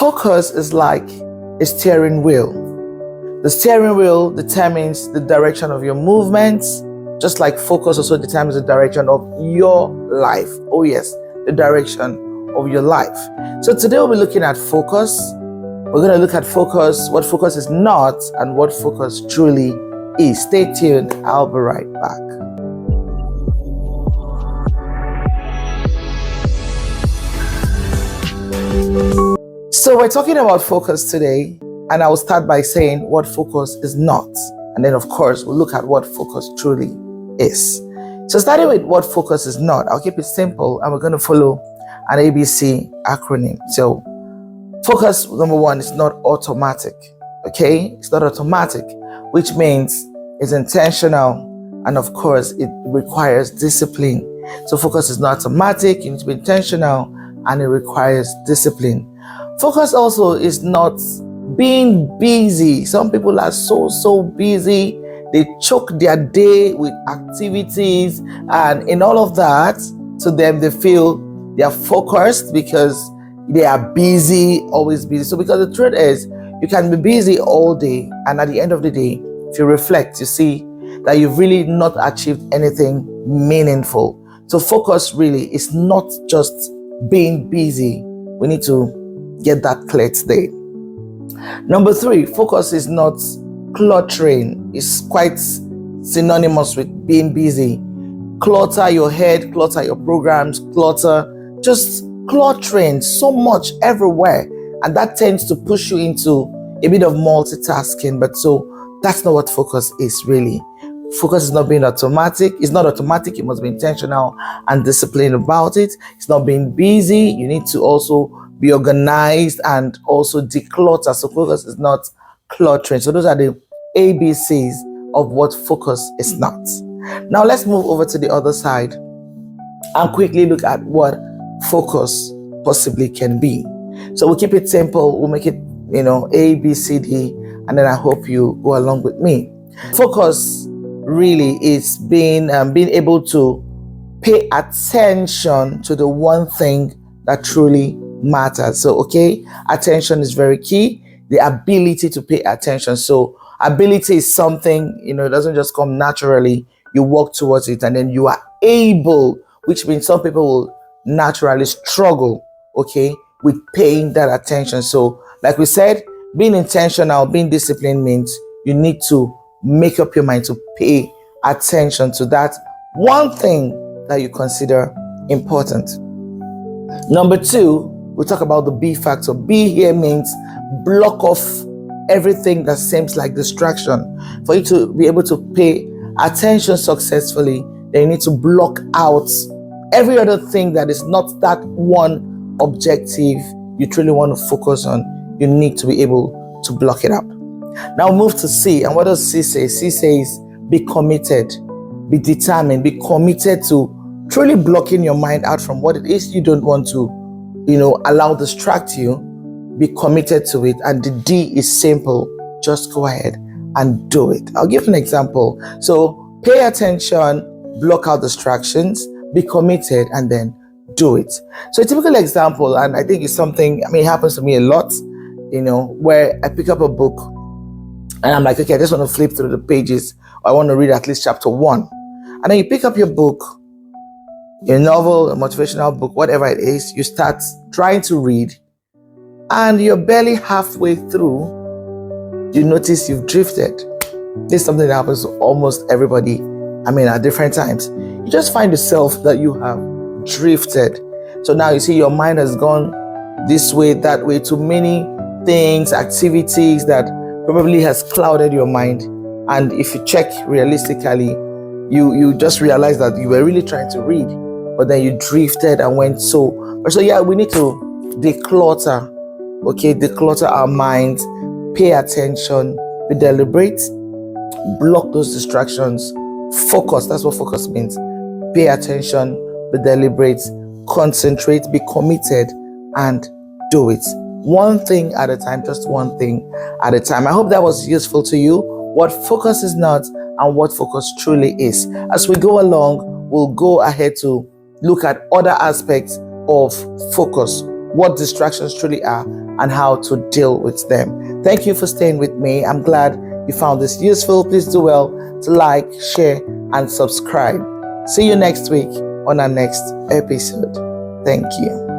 Focus is like a steering wheel. The steering wheel determines the direction of your movements, just like focus also determines the direction of your life. Oh yes, the direction of your life. So today we'll be looking at focus. We're going to look at focus, what focus is not, and what focus truly is. Stay tuned. I'll be right back. So we're talking about focus today, and I will start by saying what focus is not. And then, of course, we'll look at what focus truly is. So starting with what focus is not, I'll keep it simple, and we're going to follow an ABC acronym. So focus, number one, is not automatic. Okay? It's not automatic, which means it's intentional, and of course, it requires discipline. So focus is not automatic, you need to be intentional, and it requires discipline. Focus also is not being busy. Some people are so busy. They choke their day with activities, and in all of that, to them, they feel they are focused because they are busy, always busy. So because the truth is, you can be busy all day, and at the end of the day, if you reflect, you see that you've really not achieved anything meaningful. So focus really is not just being busy. We need to get that clear today. Number three, focus is not cluttering. It's quite synonymous with being busy. Clutter your head, clutter your programs, just cluttering so much everywhere. And that tends to push you into a bit of multitasking. But so that's not what focus is really. Focus is not being automatic. It's not automatic. You must be intentional and disciplined about it. It's not being busy. You need to also be organized and also declutter. So focus is not cluttering. So those are the ABCs of what focus is not. Now let's move over to the other side and quickly look at what focus possibly can be. So we'll keep it simple. We'll make it, A, B, C, D, and then I hope you go along with me. Focus really is being able to pay attention to the one thing that truly matters. So, attention is very key. The ability to pay attention. So, ability is something, it doesn't just come naturally. You work towards it, and then you are able, which means some people will naturally struggle, with paying that attention. So, like we said, being intentional, being disciplined means you need to make up your mind to pay attention to that one thing that you consider important. Number two, we'll talk about the B factor. B here means block off everything that seems like distraction. For you to be able to pay attention successfully, then you need to block out every other thing that is not that one objective you truly want to focus on. You need to be able to block it up. Now move to C. And what does C say? C says be committed, be determined, be committed to truly blocking your mind out from what it is you don't want to allow distract you. Be committed to it. And the D is simple. Just go ahead and do it. I'll give an example. So pay attention, block out distractions, be committed, and then do it. So a typical example, and I think it's something, it happens to me a lot, where I pick up a book and I'm like, I just want to flip through the pages. Or I want to read at least chapter 1. And then you pick up your book, a novel, a motivational book, whatever it is, you start trying to read, and you're barely halfway through, you notice you've drifted. This is something that happens to almost everybody, at different times. You just find yourself that you have drifted. So now you see your mind has gone this way, that way, to many things, activities that probably has clouded your mind. And if you check realistically, you just realize that you were really trying to read, but then you drifted and went so we need to declutter, declutter our minds, pay attention, be deliberate, block those distractions, focus. That's what focus means. Pay attention, be deliberate, concentrate, be committed, and do it. One thing at a time, just one thing at a time. I hope that was useful to you. What focus is not and what focus truly is. As we go along, we'll go ahead to look at other aspects of focus. what distractions truly are and how to deal with them. Thank you for staying with me. I'm glad you found this useful. Please do well to like, share, and subscribe. See you next week on our next episode. Thank you.